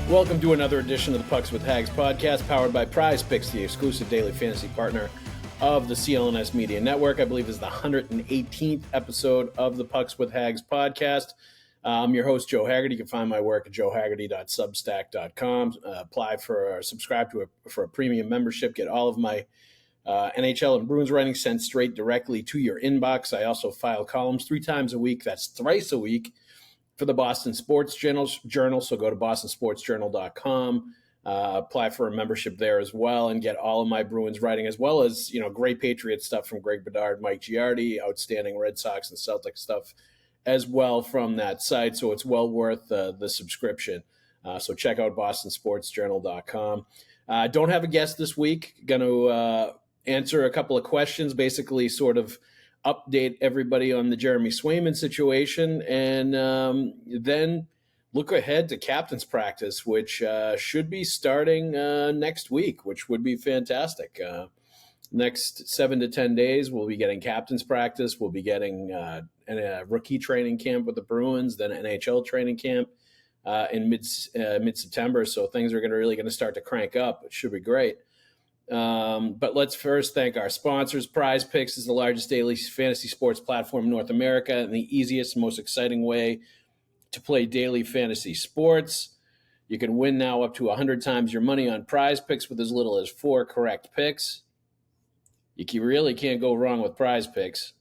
Welcome to another edition of the Pucks with Haggs podcast, powered by Prize Picks, the exclusive daily fantasy partner of the CLNS Media Network. I believe is the 118th episode of the Pucks with Haggs podcast. I'm your host, Joe Haggerty. You can find my work at joehaggerty.substack.com. Subscribe for a premium membership. Get all of my NHL and Bruins writing sent straight directly to your inbox. I also file columns 3 times a week. That's thrice a week for the Boston Sports Journal. So go to bostonsportsjournal.com, apply for a membership there as well, and get all of my Bruins writing, as well as, great Patriot stuff from Greg Bedard, Mike Giardi, outstanding Red Sox and Celtics stuff as well from that site. So it's well worth the subscription. So check out bostonsportsjournal.com. Don't have a guest this week. Going to answer a couple of questions, basically sort of update everybody on the Jeremy Swayman situation, and then look ahead to captain's practice, which should be starting next week, which would be fantastic. Next 7 to 10 days, we'll be getting captain's practice. We'll be getting a rookie training camp with the Bruins, then NHL training camp in mid-September. So things are really going to start to crank up. It should be great. But let's first thank our sponsors. Prize Picks is the largest daily fantasy sports platform in North America and the easiest and most exciting way to play daily fantasy sports. You can win now up to 100 times your money on Prize Picks with as little as 4 correct picks. You really can't go wrong with Prize Picks.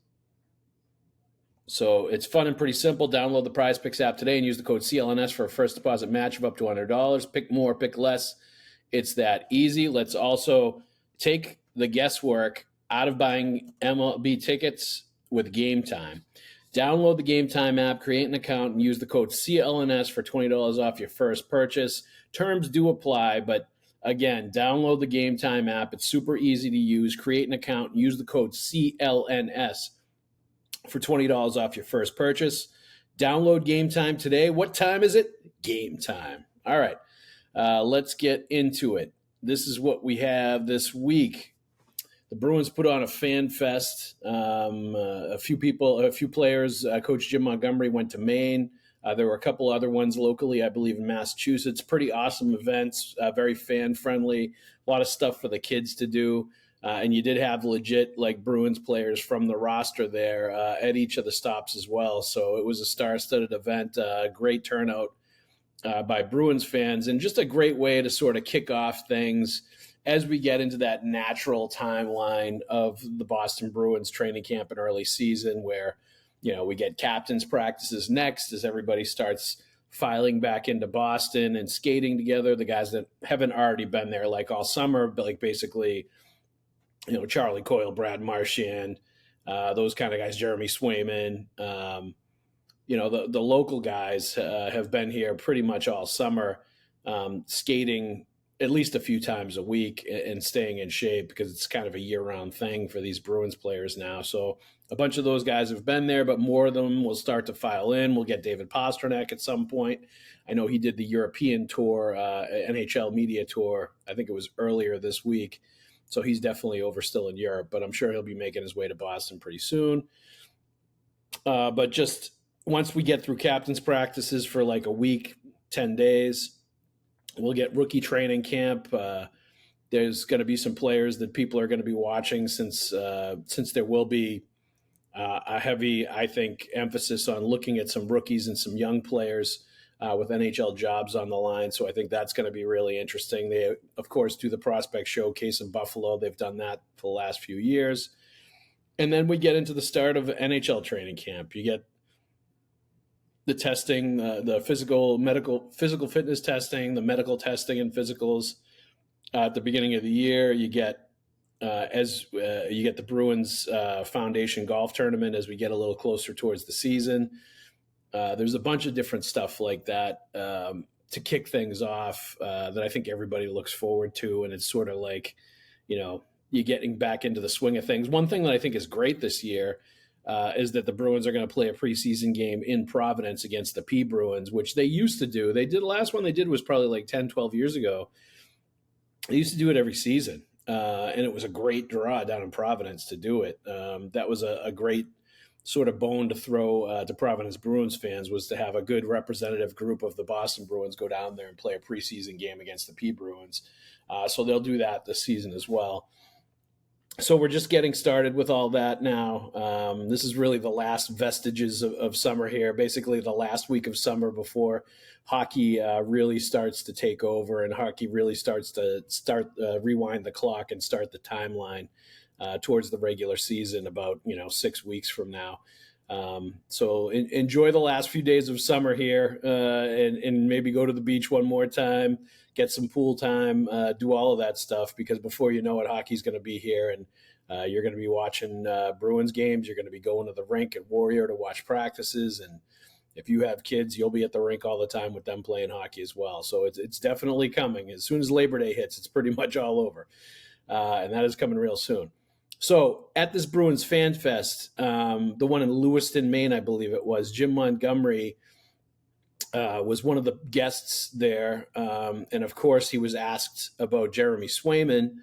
So it's fun and pretty simple. Download the Prize Picks app today and use the code CLNS for a first deposit match of up to $100. Pick more, pick less. It's that easy. Let's also take the guesswork out of buying MLB tickets with Game Time. Download the Game Time app, create an account, and use the code CLNS for $20 off your first purchase. Terms do apply, but again, download the Game Time app. It's super easy to use. Create an account and use the code CLNS for $20 off your first purchase. Download Game Time today. What time is it? Game time. All right. Let's get into it. This is what we have this week. The Bruins put on a fan fest. A few players. Coach Jim Montgomery went to Maine. There were a couple other ones locally, I believe, in Massachusetts. Pretty awesome events, very fan-friendly, a lot of stuff for the kids to do. And you did have legit Bruins players from the roster there at each of the stops as well. So it was a star-studded event, great turnout by Bruins fans, and just a great way to sort of kick off things as we get into that natural timeline of the Boston Bruins training camp and early season, where, we get captain's practices next as everybody starts filing back into Boston and skating together. The guys that haven't already been there all summer, but basically, Charlie Coyle, Brad Marchand, those kind of guys, Jeremy Swayman, the local guys have been here pretty much all summer, skating at least a few times a week and staying in shape, because it's kind of a year-round thing for these Bruins players now. So a bunch of those guys have been there, but more of them will start to file in. We'll get David Pastrnak at some point. I know he did the European tour, NHL media tour. I think it was earlier this week. So he's definitely still in Europe, but I'm sure he'll be making his way to Boston pretty soon. But just once we get through captain's practices for a week, 10 days, we'll get rookie training camp. There's going to be some players that people are going to be watching since there will be a heavy, I think, emphasis on looking at some rookies and some young players with NHL jobs on the line. So I think that's going to be really interesting. They, of course, do the prospect showcase in Buffalo. They've done that for the last few years. And then we get into the start of NHL training camp. You get the testing, the physical fitness testing, the medical testing and physicals at the beginning of the year. You get the Bruins Foundation golf tournament as we get a little closer towards the season. There's a bunch of different stuff like that to kick things off that I think everybody looks forward to, and it's sort of you're getting back into the swing of things. One thing that I think is great this year is that the Bruins are going to play a preseason game in Providence against the P Bruins, which they used to do. The last one they did was probably 10, 12 years ago. They used to do it every season, and it was a great draw down in Providence to do it. That was a great sort of bone to throw to Providence Bruins fans was to have a good representative group of the Boston Bruins go down there and play a preseason game against the P Bruins. So they'll do that this season as well. So we're just getting started with all that now. This is really the last vestiges of summer here, basically the last week of summer before hockey really starts to take over and hockey really starts to rewind the clock and start the timeline towards the regular season about 6 weeks from now. So enjoy the last few days of summer here and maybe go to the beach one more time, get some pool time, do all of that stuff, because before you know it, hockey's going to be here and you're going to be watching Bruins games. You're going to be going to the rink at Warrior to watch practices. And if you have kids, you'll be at the rink all the time with them playing hockey as well. So it's definitely coming. As soon as Labor Day hits, it's pretty much all over. And that is coming real soon. So at this Bruins Fan Fest, the one in Lewiston, Maine, I believe it was, Jim Montgomery was one of the guests there. And of course, he was asked about Jeremy Swayman.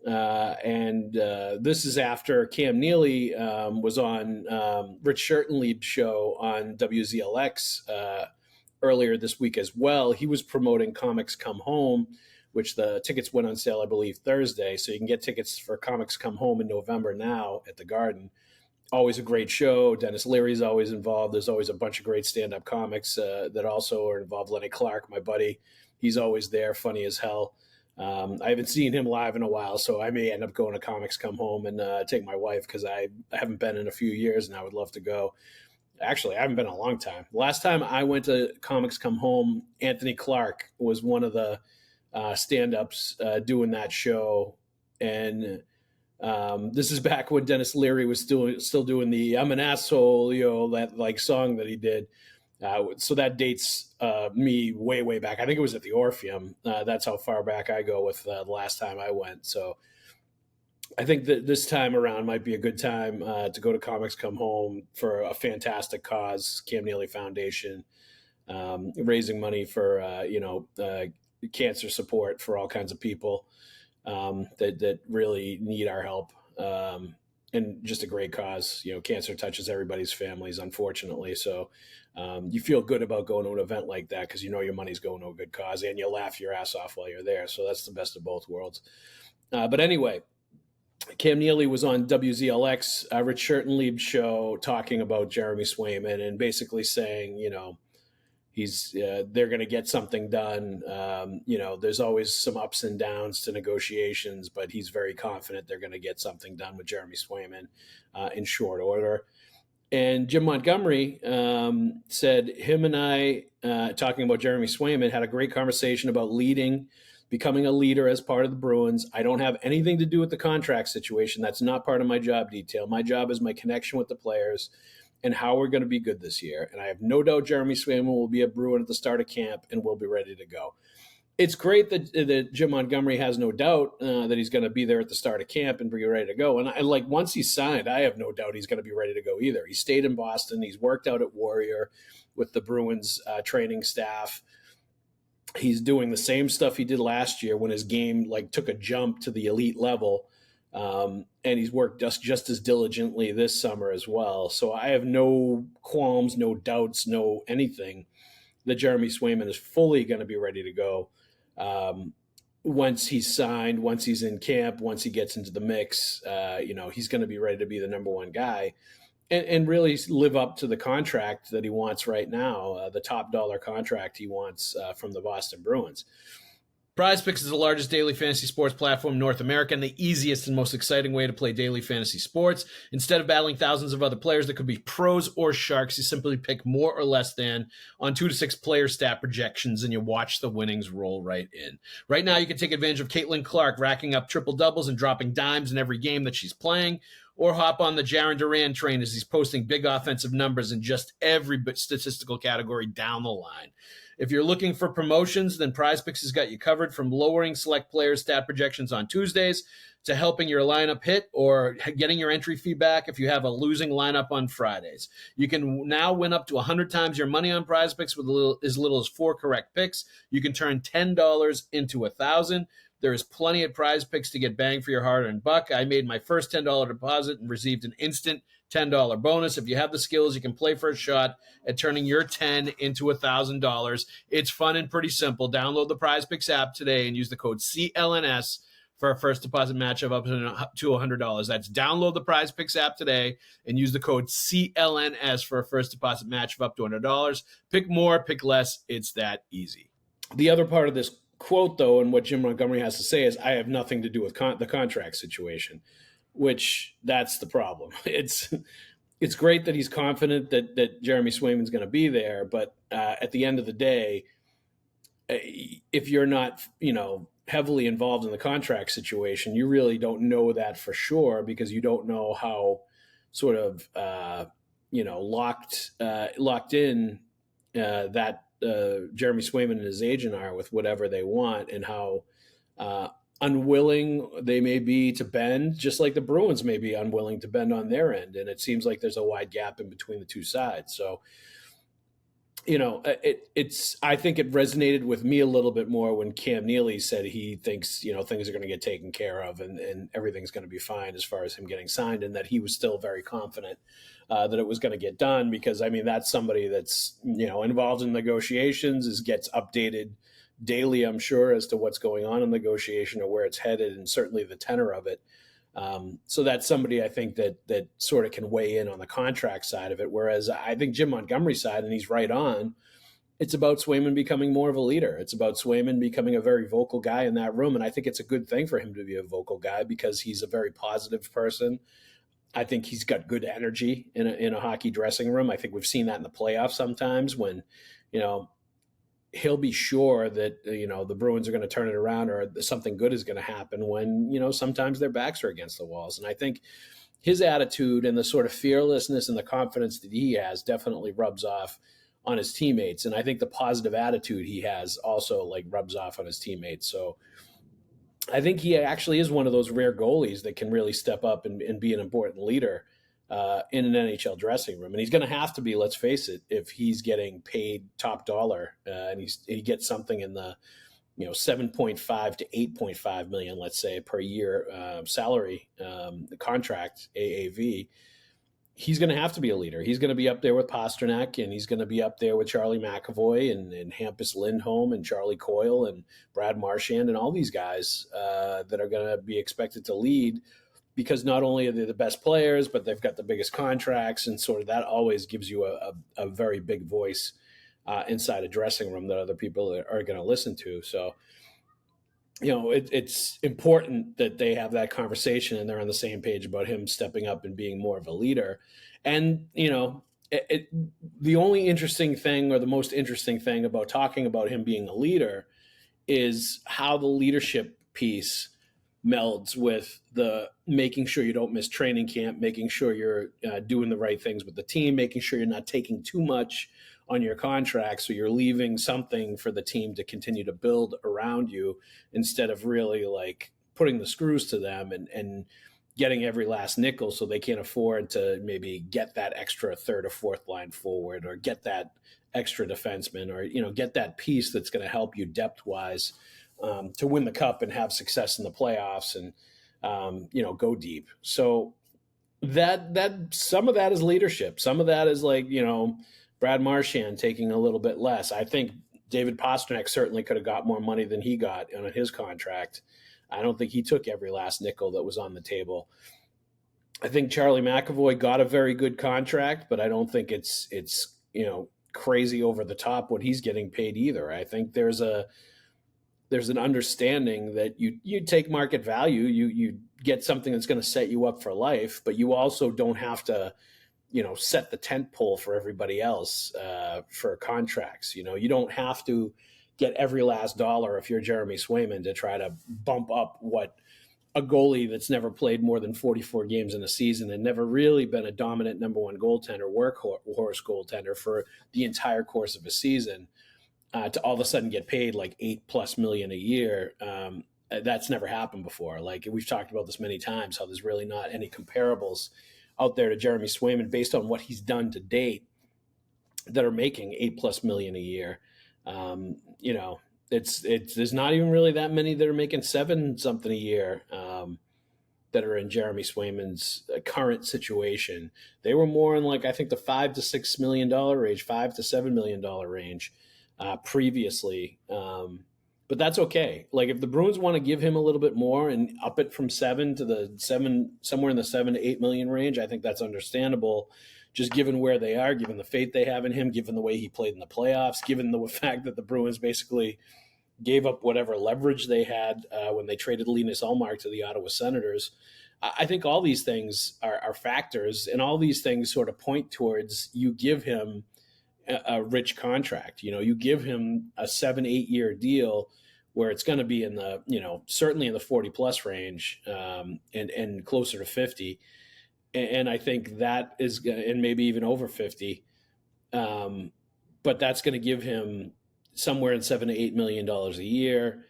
And this is after Cam Neely was on Rich Schertenlieb's show on WZLX earlier this week as well. He was promoting Comics Come Home, which the tickets went on sale, I believe, Thursday. So you can get tickets for Comics Come Home in November now at the Garden. Always a great show. Dennis Leary's always involved. There's always a bunch of great stand-up comics that also are involved. Lenny Clark, my buddy, he's always there, funny as hell. I haven't seen him live in a while, so I may end up going to Comics Come Home and take my wife because I haven't been in a few years and I would love to go. Actually, I haven't been in a long time. Last time I went to Comics Come Home, Anthony Clark was one of the stand-ups doing that show, and this is back when Dennis Leary was still doing the "I'm an asshole," that like song that he did. So that dates me way back. I think it was at the Orpheum. That's how far back I go with the last time I went. So I think that this time around might be a good time to go to Comics Come Home for a fantastic cause, Cam Neely Foundation, raising money for cancer support for all kinds of people that really need our help, and just a great cause. Cancer touches everybody's families, unfortunately. So you feel good about going to an event like that because your money's going to a good cause, and you laugh your ass off while you're there. So that's the best of both worlds. But anyway, Cam Neely was on WZLX, Rich Schertenlieb's show, talking about Jeremy Swayman and basically saying, they're going to get something done. There's always some ups and downs to negotiations, but he's very confident they're going to get something done with Jeremy Swayman in short order. And Jim Montgomery said him and I, talking about Jeremy Swayman, had a great conversation about becoming a leader as part of the Bruins. I don't have anything to do with the contract situation. That's not part of my job detail. My job is my connection with the players and how we're going to be good this year. And I have no doubt Jeremy Swayman will be a Bruin at the start of camp and will be ready to go. It's great that Jim Montgomery has no doubt that he's going to be there at the start of camp and be ready to go. And once he's signed, I have no doubt he's going to be ready to go either. He stayed in Boston. He's worked out at Warrior with the Bruins training staff. He's doing the same stuff he did last year when his game took a jump to the elite level. And he's worked just as diligently this summer as well. So I have no qualms, no doubts, no anything that Jeremy Swayman is fully going to be ready to go once he's signed, once he's in camp, once he gets into the mix. He's going to be ready to be the number one guy and really live up to the contract that he wants right now, the top dollar contract he wants from the Boston Bruins. PrizePicks is the largest daily fantasy sports platform in North America and the easiest and most exciting way to play daily fantasy sports. Instead of battling thousands of other players that could be pros or sharks, you simply pick more or less than on 2 to 6 player stat projections and you watch the winnings roll right in. Right now, you can take advantage of Caitlin Clark racking up triple doubles and dropping dimes in every game that she's playing, or hop on the Jaron Duran train as he's posting big offensive numbers in just every statistical category down the line. If you're looking for promotions, then PrizePicks has got you covered, from lowering select players' stat projections on Tuesdays to helping your lineup hit or getting your entry fee back if you have a losing lineup on Fridays. You can now win up to 100 times your money on PrizePicks with as little as 4 correct picks. You can turn $10 into $1,000. There is plenty of PrizePicks to get bang for your hard-earned buck. I made my first $10 deposit and received an instant $10 bonus. If you have the skills, you can play for a shot at turning your 10 into $1,000. It's fun and pretty simple. Download the Prize Picks app today and use the code CLNS for a first deposit match of up to $100. That's download the Prize Picks app today and use the code CLNS for a first deposit match of up to $100. Pick more, pick less. It's that easy. The other part of this quote, though, and what Jim Montgomery has to say is, I have nothing to do with the contract situation, which that's the problem. It's great that he's confident that Jeremy Swayman's going to be there, but at the end of the day, if you're not, heavily involved in the contract situation, you really don't know that for sure, because you don't know how sort of, locked in that Jeremy Swayman and his agent are with whatever they want, and how unwilling they may be to bend, just like the Bruins may be unwilling to bend on their end. And it seems like there's a wide gap in between the two sides. So, I think it resonated with me a little bit more when Cam Neely said he thinks, things are going to get taken care of and everything's going to be fine as far as him getting signed, and that he was still very confident that it was going to get done, because, that's somebody that's, involved in negotiations, gets updated daily, I'm sure, as to what's going on in negotiation or where it's headed, and certainly the tenor of it. So that's somebody I think that sort of can weigh in on the contract side of it. Whereas I think Jim Montgomery's side, and he's right on, it's about Swayman becoming more of a leader. It's about Swayman becoming a very vocal guy in that room. And I think it's a good thing for him to be a vocal guy, because he's a very positive person. I think he's got good energy in a hockey dressing room. I think we've seen that in the playoffs sometimes when, he'll be sure that, the Bruins are going to turn it around, or something good is going to happen when, sometimes their backs are against the walls. And I think his attitude and the sort of fearlessness and the confidence that he has definitely rubs off on his teammates. And I think the positive attitude he has also rubs off on his teammates. So I think he actually is one of those rare goalies that can really step up and be an important leader in an NHL dressing room. And he's going to have to be, let's face it, if he's getting paid top dollar and he gets something in the 7.5 to 8.5 million, let's say, per year salary, the contract, AAV. He's going to have to be a leader. He's going to be up there with Pastrnak, and he's going to be up there with Charlie McAvoy and Hampus Lindholm and Charlie Coyle and Brad Marchand and all these guys that are going to be expected to lead, because not only are they the best players, but they've got the biggest contracts, and sort of that always gives you a very big voice inside a dressing room that other people are going to listen to. So, it's important that they have that conversation and they're on the same page about him stepping up and being more of a leader. And, the only interesting thing, or the most interesting thing about talking about him being a leader, is how the leadership piece melds with the making sure you don't miss training camp, making sure you're doing the right things with the team, making sure you're not taking too much on your contract, so you're leaving something for the team to continue to build around you, instead of really putting the screws to them and getting every last nickel, so they can't afford to maybe get that extra third or fourth line forward, or get that extra defenseman, or get that piece that's going to help you depth wise to win the cup and have success in the playoffs and go deep. So that some of that is leadership. Some of that is Brad Marchand taking a little bit less. I think David Pastrnak certainly could have got more money than he got on his contract. I don't think he took every last nickel that was on the table. I think Charlie McAvoy got a very good contract, but I don't think it's crazy over the top what he's getting paid either. I think there's an understanding that you take market value, you get something that's going to set you up for life, but you also don't have to set the tent pole for everybody else for contracts. You don't have to get every last dollar if you're Jeremy Swayman to try to bump up what a goalie that's never played more than 44 games in a season and never really been a dominant number one goaltender, workhorse goaltender for the entire course of a season, to all of a sudden get paid $8+ million a year. That's never happened before. We've talked about this many times, how there's really not any comparables out there to Jeremy Swayman based on what he's done to date that are making $8+ million a year. There's not even really that many that are making $7 something a year. that are in Jeremy Swayman's current situation. They were more in like, I think the $5 to $6 million range, $5 to $7 million range previously. But that's okay. Like if the Bruins want to give him a little bit more and up it from 7 to the 7, somewhere in the 7 to 8 million range, I think that's understandable. Just given where they are, given the faith they have in him, given the way he played in the playoffs, given the fact that the Bruins basically gave up whatever leverage they had when they traded Linus Ullmark to the Ottawa Senators. I think all these things are factors, and all these things sort of point towards you give him a rich contract. You give him a 7-8 year deal where it's going to be in the, certainly in the 40 plus range and closer to 50. And I think that is, and maybe even over 50. But that's going to give him somewhere in $7 to $8 million a year.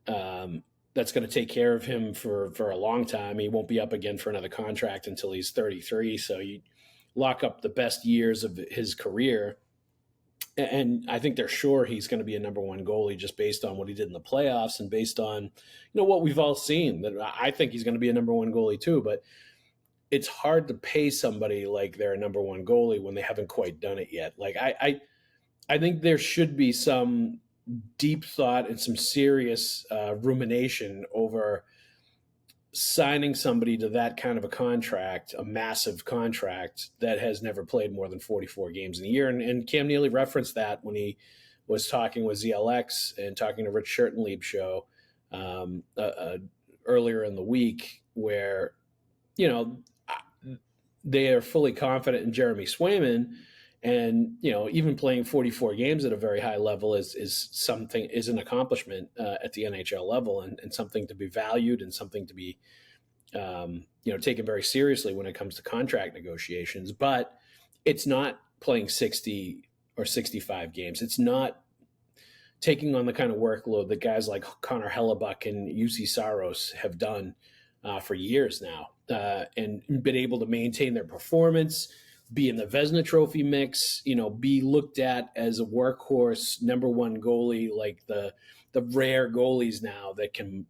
That's going to take care of him for a long time. He won't be up again for another contract until he's 33. So you lock up the best years of his career. And I think they're sure he's going to be a number one goalie just based on what he did in the playoffs and based on, what we've all seen. That I think he's going to be a number one goalie too, but it's hard to pay somebody like they're a number one goalie when they haven't quite done it yet. Like I think there should be some deep thought and some serious rumination over signing somebody to that kind of a contract, a massive contract that has never played more than 44 games in a year. And Cam Neely referenced that when he was talking with ZLX and talking to Rich Schertenlieb show earlier in the week, where, they are fully confident in Jeremy Swayman. And, even playing 44 games at a very high level is an accomplishment at the NHL level and something to be valued and something to be, taken very seriously when it comes to contract negotiations. But it's not playing 60 or 65 games. It's not taking on the kind of workload that guys like Connor Hellebuck and UC Saros have done for years now and been able to maintain their performance, be in the Vezina Trophy mix, be looked at as a workhorse number one goalie, like the rare goalies now that can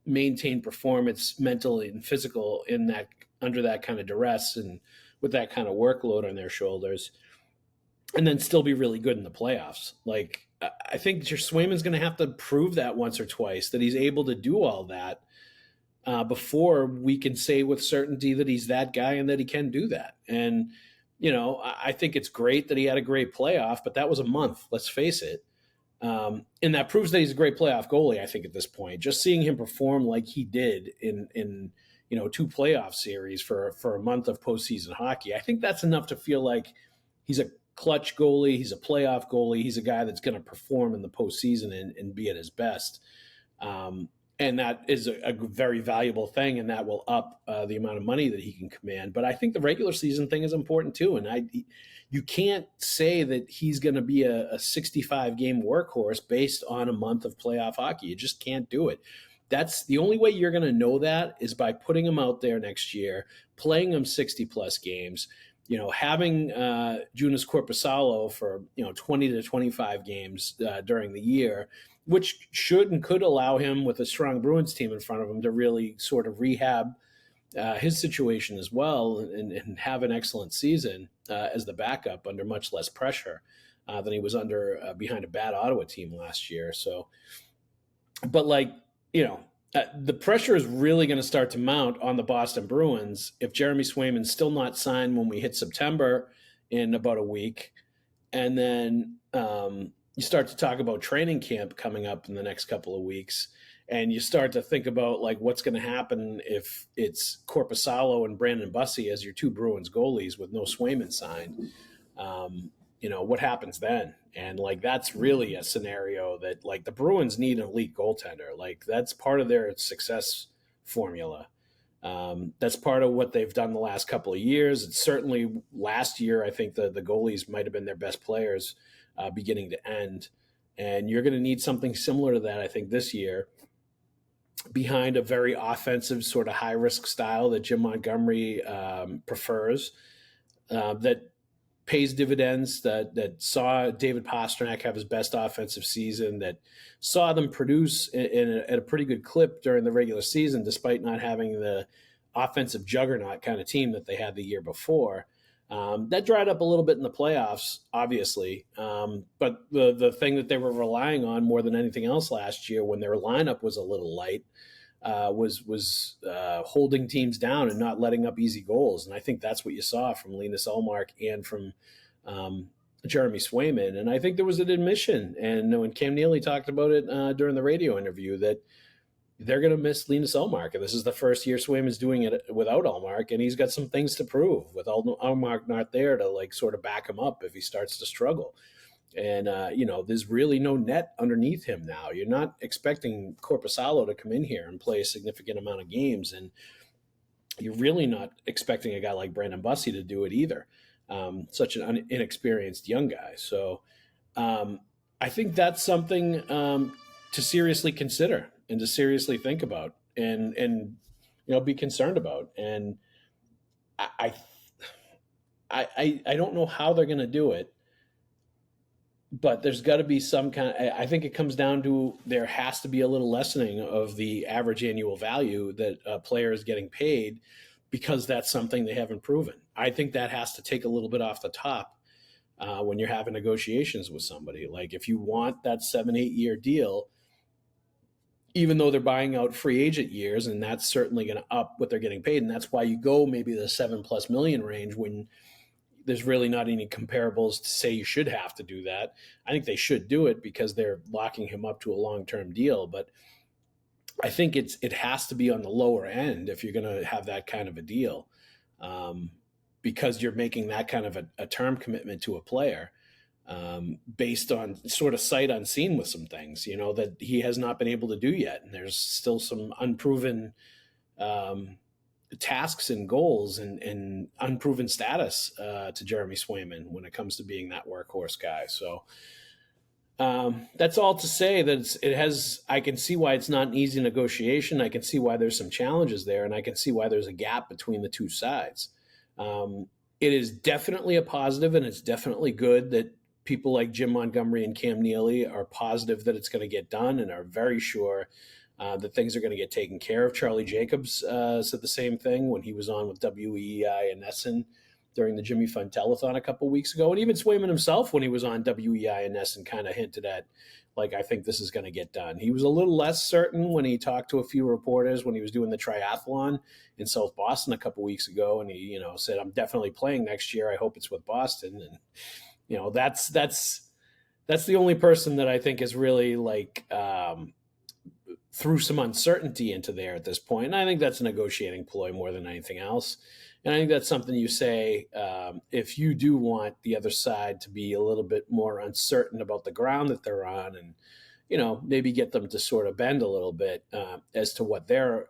maintain performance mentally and physical under that kind of duress and with that kind of workload on their shoulders, and then still be really good in the playoffs. Like I think Swayman's going to have to prove that once or twice that he's able to do all that before we can say with certainty that he's that guy and that he can do that. And, I think it's great that he had a great playoff, but that was a month, let's face it. And that proves that he's a great playoff goalie, I think, at this point. Just seeing him perform like he did in 2 playoff series for a month of postseason hockey, I think that's enough to feel like he's a clutch goalie, he's a playoff goalie, he's a guy that's going to perform in the postseason and be at his best. And that is a very valuable thing, and that will up the amount of money that he can command. But I think the regular season thing is important too. And you can't say that he's going to be a 65-game workhorse based on a month of playoff hockey. You just can't do it. That's the only way you're going to know that is by putting him out there next year, playing him 60-plus games, having Joonas Korpisalo for 20 to 25 games during the year, which should and could allow him, with a strong Bruins team in front of him, to really sort of rehab his situation as well and have an excellent season as the backup under much less pressure than he was under behind a bad Ottawa team last year. So, but the pressure is really going to start to mount on the Boston Bruins if Jeremy Swayman's still not signed when we hit September in about a week. And then you start to talk about training camp coming up in the next couple of weeks. And you start to think about what's going to happen if it's Korpisalo and Brandon Bussey as your 2 Bruins goalies with no Swayman signed. What happens then? And that's really a scenario that the Bruins need an elite goaltender. That's part of their success formula. That's part of what they've done the last couple of years. It's certainly last year, I think the goalies might have been their best players beginning to end. And you're going to need something similar to that, I think, this year, behind a very offensive sort of high-risk style that Jim Montgomery prefers, that pays dividends, that saw David Pastrnak have his best offensive season, that saw them produce at a pretty good clip during the regular season, despite not having the offensive juggernaut kind of team that they had the year before. That dried up a little bit in the playoffs, obviously. But the thing that they were relying on more than anything else last year, when their lineup was a little light, was holding teams down and not letting up easy goals. And I think that's what you saw from Linus Ullmark and from Jeremy Swayman. And I think there was an admission, and when Cam Neely talked about it during the radio interview, that they're going to miss Linus Ullmark. And this is the first year Swayman's doing it without Ullmark, and he's got some things to prove with Ullmark not there to like sort of back him up if he starts to struggle. And, there's really no net underneath him now. You're not expecting Korpisalo to come in here and play a significant amount of games. And you're really not expecting a guy like Brandon Bussey to do it either. Such an inexperienced young guy. So I think that's something to seriously consider and to seriously think about and be concerned about. And I don't know how they're going to do it. But there's got to be some kind of, I think it comes down to there has to be a little lessening of the average annual value that a player is getting paid, because that's something they haven't proven. I think that has to take a little bit off the top when you're having negotiations with somebody. Like if you want that 7-8 year deal, even though they're buying out free agent years, and that's certainly going to up what they're getting paid. And that's why you go maybe the $7+ million range when there's really not any comparables to say you should have to do that. I think they should do it because they're locking him up to a long-term deal. But I think it has to be on the lower end if you're going to have that kind of a deal, because you're making that kind of a term commitment to a player based on sort of sight unseen with some things, that he has not been able to do yet. And there's still some unproven tasks and goals and unproven status to Jeremy Swayman when it comes to being that workhorse guy. So that's all to say that I can see why it's not an easy negotiation. I can see why there's some challenges there, and I can see why there's a gap between the two sides. It is definitely a positive, and it's definitely good that people like Jim Montgomery and Cam Neely are positive that it's going to get done and are very sure that things are going to get taken care of. Charlie Jacobs said the same thing when he was on with WEEI and Nesson during the Jimmy Fund Telethon a couple of weeks ago. And even Swayman himself, when he was on WEEI and Nesson, kind of hinted at, like, I think this is going to get done. He was a little less certain when he talked to a few reporters when he was doing the triathlon in South Boston a couple of weeks ago. And he, said, I'm definitely playing next year. I hope it's with Boston. And, that's the only person that I think is really threw some uncertainty into there at this point. And I think that's a negotiating ploy more than anything else. And I think that's something you say if you do want the other side to be a little bit more uncertain about the ground that they're on, and, maybe get them to sort of bend a little bit as to what they're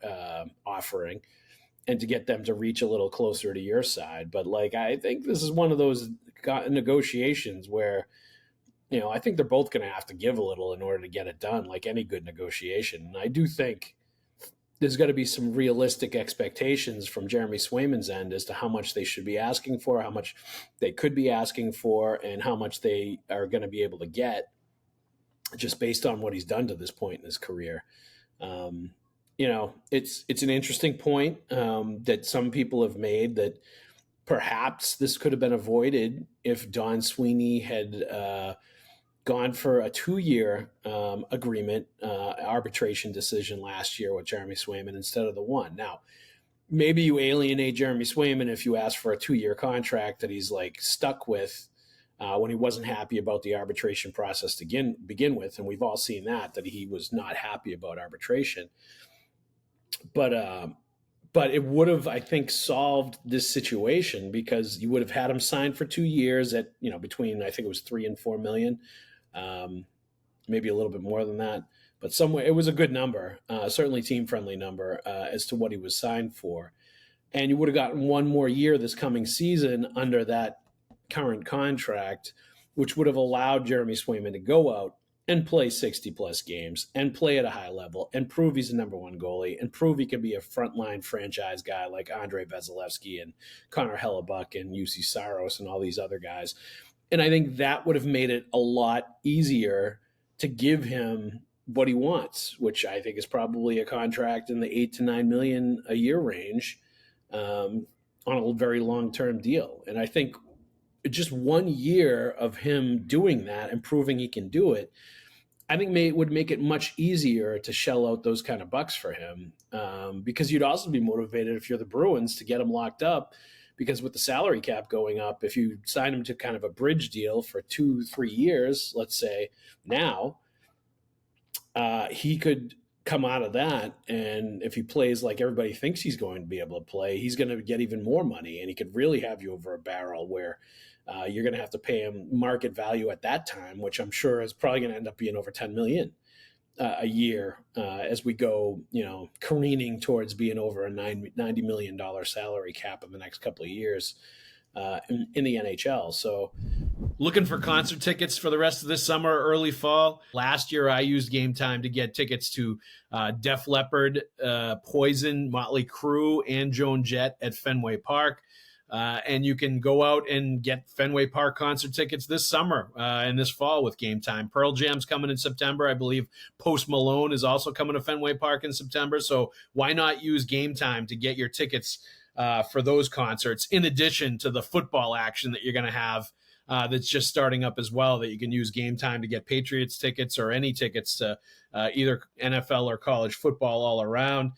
offering, and to get them to reach a little closer to your side. But I think this is one of those negotiations where, I think they're both going to have to give a little in order to get it done, like any good negotiation. And I do think there's got to be some realistic expectations from Jeremy Swayman's end as to how much they should be asking for, how much they could be asking for, and how much they are going to be able to get just based on what he's done to this point in his career. It's an interesting point that some people have made, that perhaps this could have been avoided if Don Sweeney had gone for a 2-year agreement, arbitration decision last year with Jeremy Swayman instead of the 1. Now, maybe you alienate Jeremy Swayman if you ask for a 2-year contract that he's stuck with when he wasn't happy about the arbitration process to begin with. And we've all seen that he was not happy about arbitration. But it would have, I think, solved this situation, because you would have had him signed for 2 years at, between, I think it was $3 and $4 million, maybe a little bit more than that. But somewhere it was a good number, certainly team-friendly number as to what he was signed for. And you would have gotten 1 more year this coming season under that current contract, which would have allowed Jeremy Swayman to go out and play 60 plus games and play at a high level and prove he's a number one goalie and prove he can be a frontline franchise guy like Andre Vasilevsky and Connor Hellebuck and UC Saros and all these other guys. And I think that would have made it a lot easier to give him what he wants, which I think is probably a contract in the 8 to 9 million a year range on a very long-term deal. And I think just 1 year of him doing that and proving he can do it, I think would make it much easier to shell out those kind of bucks for him, because you'd also be motivated if you're the Bruins to get him locked up, because with the salary cap going up, if you sign him to kind of a bridge deal for 2-3 years, let's say now, he could come out of that, and if he plays like everybody thinks he's going to be able to play, he's going to get even more money, and he could really have you over a barrel where you're going to have to pay him market value at that time, which I'm sure is probably going to end up being over 10 million a year as we go, careening towards being over a $90 million salary cap in the next couple of years in the NHL. So looking for concert tickets for the rest of this summer, early fall. Last year, I used Game Time to get tickets to Def Leppard, Poison, Motley Crue, and Joan Jett at Fenway Park. And you can go out and get Fenway Park concert tickets this summer and this fall with Game Time. Pearl Jam's coming in September. I believe Post Malone is also coming to Fenway Park in September. So why not use Game Time to get your tickets for those concerts, in addition to the football action that you're going to have that's just starting up as well, that you can use Game Time to get Patriots tickets or any tickets to either NFL or college football all around.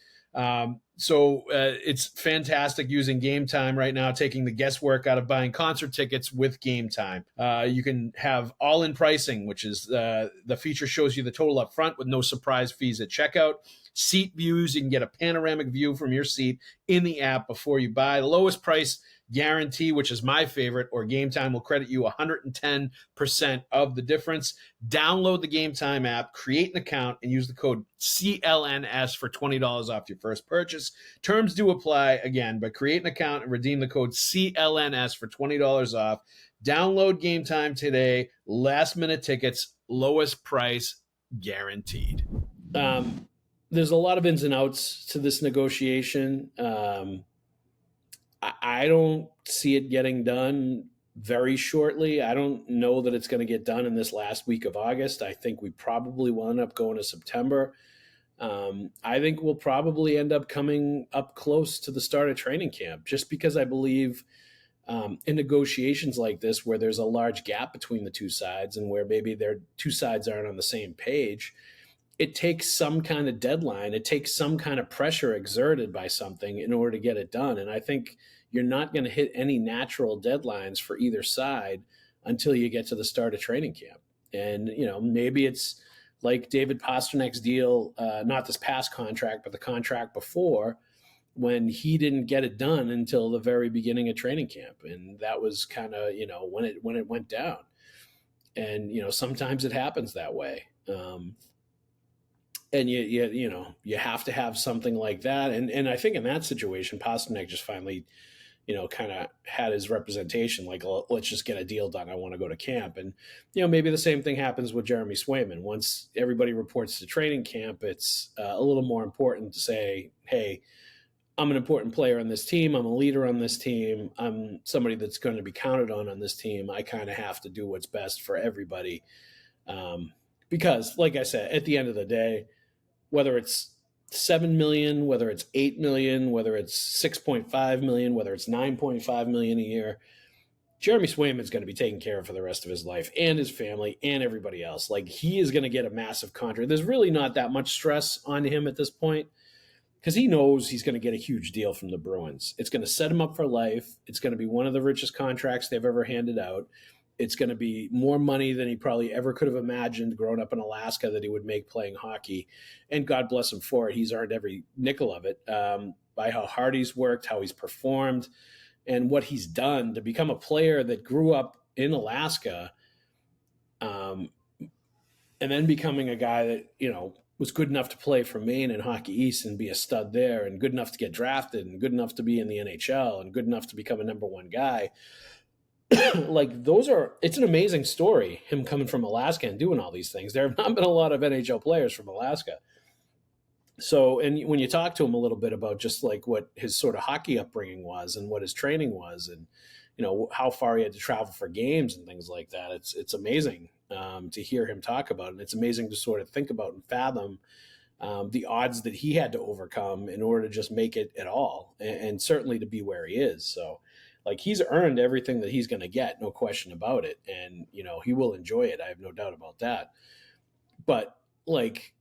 So it's fantastic using Game Time right now, taking the guesswork out of buying concert tickets with Game Time. You can have all-in pricing, which is the feature shows you the total up front with no surprise fees at checkout. Seat views, you can get a panoramic view from your seat in the app before you buy. The lowest price guarantee, which is my favorite, or Game Time will credit you 110% of the difference. Download the Game Time app, create an account, and use the code CLNS for $20 off your first purchase. Terms do apply again, but create an account and redeem the code CLNS for $20 off. Download Game Time today. Last minute tickets, lowest price guaranteed. There's a lot of ins and outs to this negotiation. I don't see it getting done very shortly. I don't know that it's going to get done in this last week of August. I think we probably will end up going to September. I think we'll probably end up coming up close to the start of training camp, just because I believe in negotiations like this, where there's a large gap between the two sides and where maybe their two sides aren't on the same page, it takes some kind of deadline. It takes some kind of pressure exerted by something in order to get it done. And I think you're not going to hit any natural deadlines for either side until you get to the start of training camp. And, maybe it's like David Pasternak's deal, not this past contract, but the contract before, when he didn't get it done until the very beginning of training camp. And that was kind of, when it went down. And, sometimes it happens that way. And you have to have something like that. And I think in that situation, Pasternak just finally, kind of had his representation, like, let's just get a deal done. I want to go to camp. And, maybe the same thing happens with Jeremy Swayman. Once everybody reports to training camp, it's a little more important to say, hey, I'm an important player on this team. I'm a leader on this team. I'm somebody that's going to be counted on this team. I kind of have to do what's best for everybody. Because, like I said, at the end of the day, whether it's 7 million, whether it's 8 million, whether it's 6.5 million, whether it's 9.5 million a year, Jeremy Swayman is going to be taken care of for the rest of his life, and his family and everybody else. Like, he is going to get a massive contract. There's really not that much stress on him at this point, because he knows he's going to get a huge deal from the Bruins. It's going to set him up for life. It's going to be one of the richest contracts they've ever handed out. It's going to be more money than he probably ever could have imagined growing up in Alaska that he would make playing hockey. And God bless him for it. He's earned every nickel of it by how hard he's worked, how he's performed, and what he's done to become a player that grew up in Alaska, and then becoming a guy that, was good enough to play for Maine and Hockey East and be a stud there, and good enough to get drafted, and good enough to be in the NHL, and good enough to become a number one guy. like it's an amazing story, him coming from Alaska and doing all these things. There have not been a lot of NHL players from Alaska. So, and when you talk to him a little bit about just like what his sort of hockey upbringing was and what his training was, and how far he had to travel for games and things like that, it's amazing to hear him talk about it. And it's amazing to sort of think about and fathom the odds that he had to overcome in order to just make it at all, and certainly to be where he is. So, like, he's earned everything that he's going to get, no question about it, and he will enjoy it. I have no doubt about that. But like,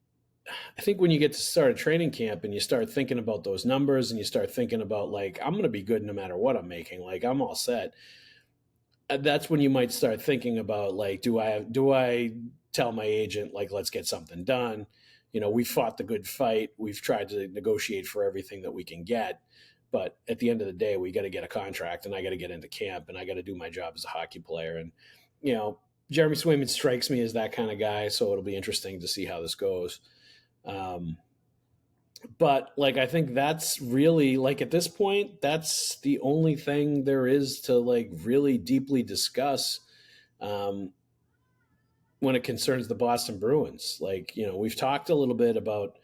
I think when you get to start a training camp and you start thinking about those numbers and you start thinking about, like, I'm going to be good no matter what I'm making, like, I'm all set. That's when you might start thinking about, like, do I tell my agent, like, let's get something done? We fought the good fight. We've tried to negotiate for everything that we can get. But at the end of the day, we got to get a contract, and I got to get into camp, and I got to do my job as a hockey player. And, Jeremy Swayman strikes me as that kind of guy. So it'll be interesting to see how this goes. But like, I think that's really, like, at this point, that's the only thing there is to, like, really deeply discuss when it concerns the Boston Bruins. Like, we've talked a little bit about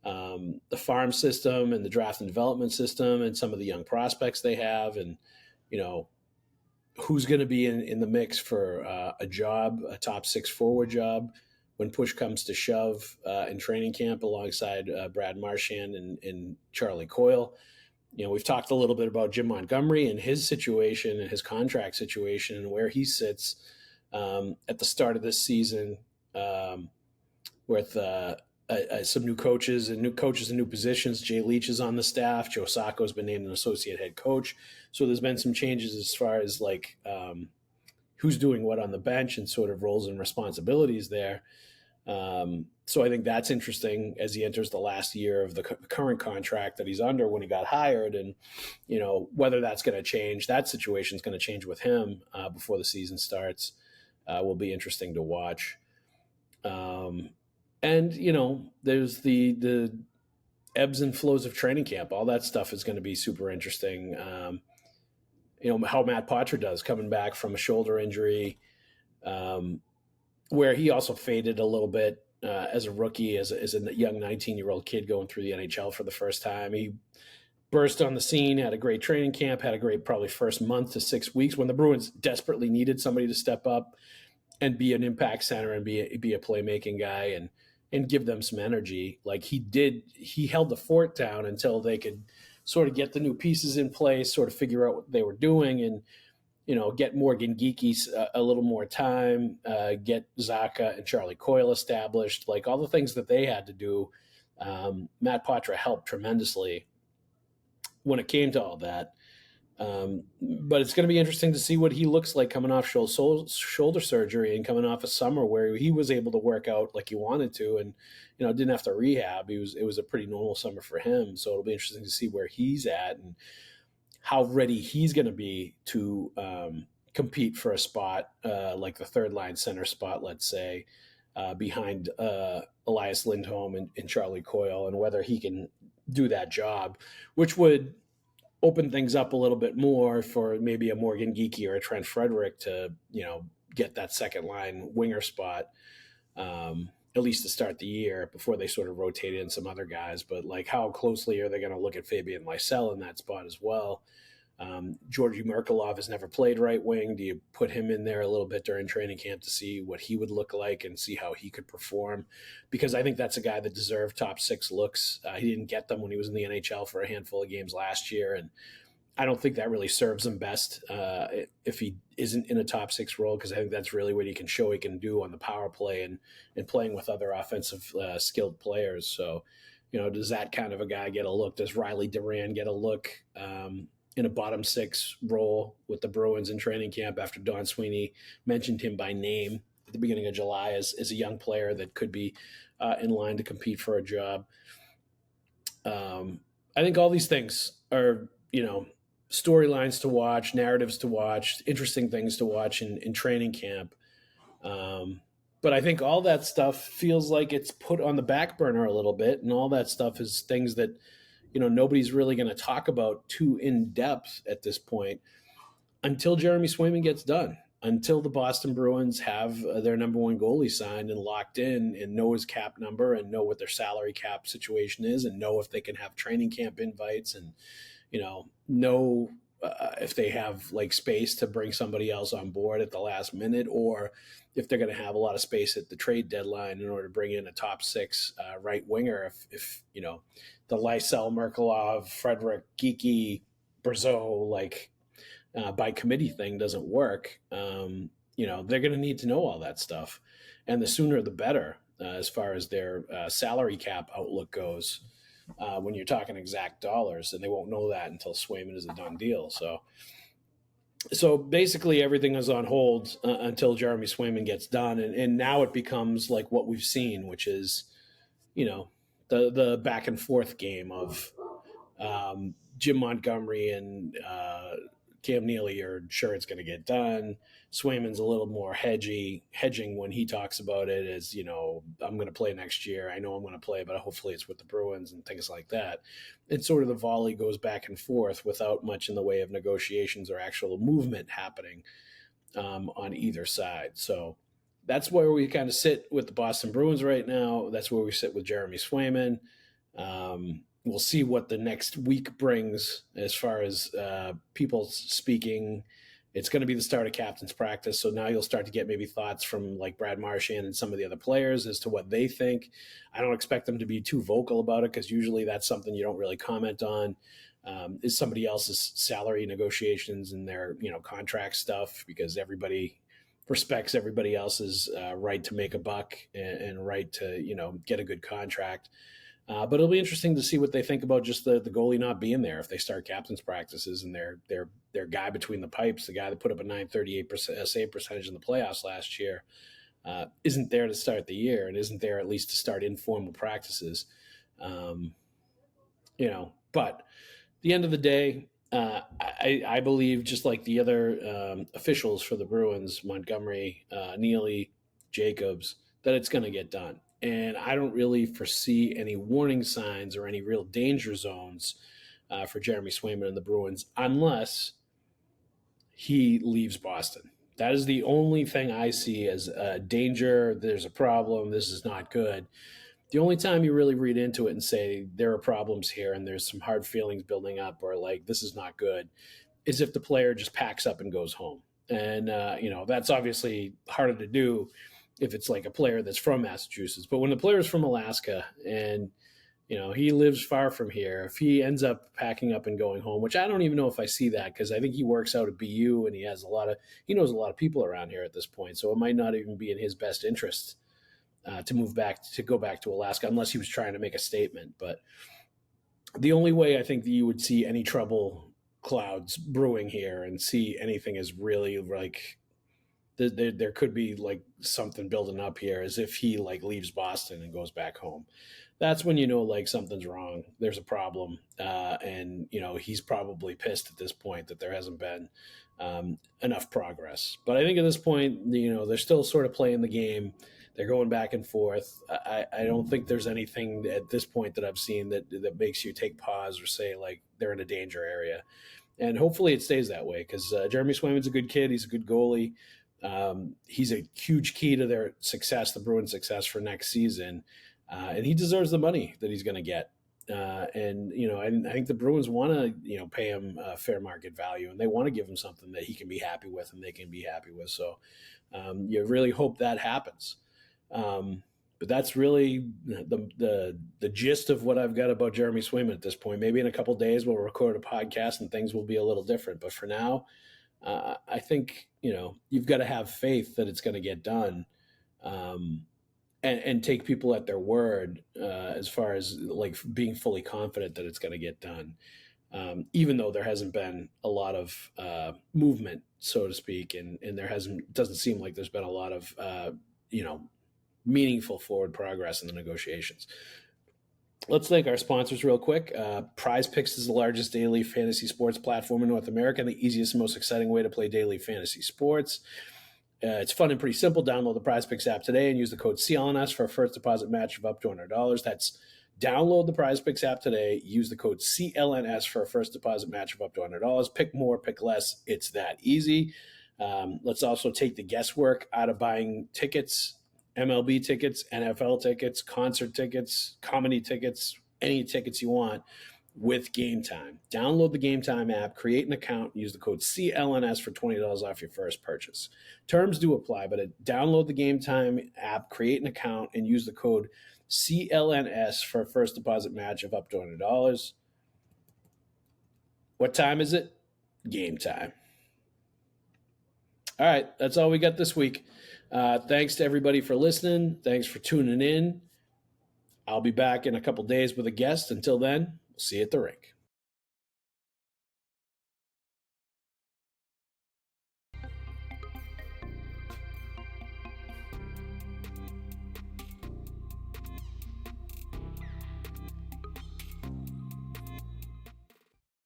the farm system and the draft and development system and some of the young prospects they have, and who's going to be in the mix for a job, a top 6 forward job, when push comes to shove in training camp alongside Brad Marchand and Charlie Coyle. We've talked a little bit about Jim Montgomery and his situation and his contract situation and where he sits at the start of this season with some new coaches and new positions. Jay Leach is on the staff. Joe Sacco has been named an associate head coach. So there's been some changes as far as, like, who's doing what on the bench and sort of roles and responsibilities there. So I think that's interesting as he enters the last year of the current contract that he's under when he got hired. And, whether that's going to change, that situation is going to change with him before the season starts, will be interesting to watch. And, there's the ebbs and flows of training camp. All that stuff is going to be super interesting. How Matt Poitras does coming back from a shoulder injury, where he also faded a little bit as a rookie, as a young 19-year-old kid going through the NHL for the first time. He burst on the scene, had a great training camp, had a great probably first month to 6 weeks when the Bruins desperately needed somebody to step up and be an impact center and be a playmaking guy and give them some energy. Like he held the fort down until they could sort of get the new pieces in place, sort of figure out what they were doing, and get Morgan Geekie a little more time, get Zacha and Charlie Coyle established, like all the things that they had to do. Matt Poitras helped tremendously when it came to all that. But it's going to be interesting to see what he looks like coming off shoulder surgery and coming off a summer where he was able to work out like he wanted to, and didn't have to rehab. It was a pretty normal summer for him. So it'll be interesting to see where he's at and how ready he's going to be to compete for a spot like the third line center spot, let's say, behind Elias Lindholm and Charlie Coyle, and whether he can do that job, which would open things up a little bit more for maybe a Morgan Geekie or a Trent Frederick to, get that second line winger spot, at least to start the year before they sort of rotate in some other guys. But like, how closely are they going to look at Fabian Lysell in that spot as well? Georgi Merkulov has never played right wing. Do you put him in there a little bit during training camp to see what he would look like and see how he could perform? Because I think that's a guy that deserved top 6 looks. He didn't get them when he was in the NHL for a handful of games last year. And I don't think that really serves him best if he isn't in a top 6 role, because I think that's really what he can show he can do on the power play and playing with other offensive skilled players. So, does that kind of a guy get a look? Does Riley Duran get a look in a bottom 6 role with the Bruins in training camp after Don Sweeney mentioned him by name at the beginning of July as a young player that could be in line to compete for a job? I think all these things are, storylines to watch, narratives to watch, interesting things to watch in training camp. But I think all that stuff feels like it's put on the back burner a little bit, and all that stuff is things that, nobody's really going to talk about too in depth at this point. until Jeremy Swayman gets done, until the Boston Bruins have their number one goalie signed and locked in and know his cap number and know what their salary cap situation is and know if they can have training camp invites and, know if they have like space to bring somebody else on board at the last minute, or if they're going to have a lot of space at the trade deadline in order to bring in a top six right winger. If the Lysell, Merkelov, Frederick, Geeky, Brazeau, by committee thing doesn't work, they're going to need to know all that stuff. And the sooner the better as far as their salary cap outlook goes when you're talking exact dollars. And they won't know that until Swayman is a done deal. So basically everything is on hold until Jeremy Swayman gets done. And now it becomes like what we've seen, which is, the back and forth game of Jim Montgomery and Cam Neely are sure it's going to get done. Swayman's a little more hedging when he talks about it as, I'm going to play next year. I know I'm going to play, but hopefully it's with the Bruins and things like that. And sort of the volley goes back and forth without much in the way of negotiations or actual movement happening on either side. So that's where we kind of sit with the Boston Bruins right now. That's where we sit with Jeremy Swayman. We'll see what the next week brings as far as people speaking. It's going to be the start of captain's practice. So now you'll start to get maybe thoughts from like Brad Marchand and some of the other players as to what they think. I don't expect them to be too vocal about it because usually that's something you don't really comment on. Is somebody else's salary negotiations and their, contract stuff, because everybody respects everybody else's right to make a buck and right to, get a good contract. But it'll be interesting to see what they think about just the goalie not being there if they start captain's practices and their guy between the pipes, the guy that put up a .938% save percentage in the playoffs last year, isn't there to start the year and isn't there at least to start informal practices. But at the end of the day, I believe just like the other officials for the Bruins, Montgomery, Neely, Jacobs, that it's going to get done. And I don't really foresee any warning signs or any real danger zones for Jeremy Swayman and the Bruins unless he leaves Boston. That is the only thing I see as a danger. There's a problem. This is not good. The only time you really read into it and say there are problems here and there's some hard feelings building up or like this is not good is if the player just packs up and goes home. And, that's obviously harder to do if it's like a player that's from Massachusetts. But when the player is from Alaska and, he lives far from here, if he ends up packing up and going home, which I don't even know if I see that because I think he works out at BU and he knows a lot of people around here at this point. So it might not even be in his best interest to go back to Alaska unless he was trying to make a statement. But the only way I think that you would see any trouble clouds brewing here and see anything is really like there could be like something building up here as if he like leaves Boston and goes back home. That's when like something's wrong. There's a problem. And, he's probably pissed at this point that there hasn't been enough progress. But I think at this point, they're still sort of playing the game. They're going back and forth. I don't think there's anything at this point that I've seen that makes you take pause or say like they're in a danger area. And hopefully it stays that way because Jeremy Swayman's a good kid. He's a good goalie. He's a huge key to their success, the Bruins' success for next season. And he deserves the money that he's going to get. And I think the Bruins want to, pay him fair market value and they want to give him something that he can be happy with and they can be happy with. So you really hope that happens. But that's really the gist of what I've got about Jeremy Swayman at this point. Maybe in a couple of days we'll record a podcast and things will be a little different. But for now, I think, you've got to have faith that it's going to get done and take people at their word as far as like being fully confident that it's going to get done, even though there hasn't been a lot of movement, so to speak, and doesn't seem like there's been a lot of, meaningful forward progress in the negotiations. Let's thank our sponsors real quick. Prize Picks is the largest daily fantasy sports platform in North America and the easiest and most exciting way to play daily fantasy sports. It's fun and pretty simple. Download the Prize Picks app today and use the code CLNS for a first deposit match of up to $100. That's Download the Prize Picks app today. Use the code CLNS for a first deposit match of up to $100. Pick more, pick less. It's that easy. Let's also take the guesswork out of buying tickets, MLB tickets, NFL tickets, concert tickets, comedy tickets, any tickets you want with Game Time. Download the Game Time app, create an account, use the code CLNS for $20 off your first purchase. Terms do apply, but download the Game Time app, create an account, and use the code CLNS for a first deposit match of up to $100. What time is it? Game time. All right, that's all we got this week. Thanks to everybody for listening. Thanks for tuning in. I'll be back in a couple days with a guest. Until then, we'll see you at the rink.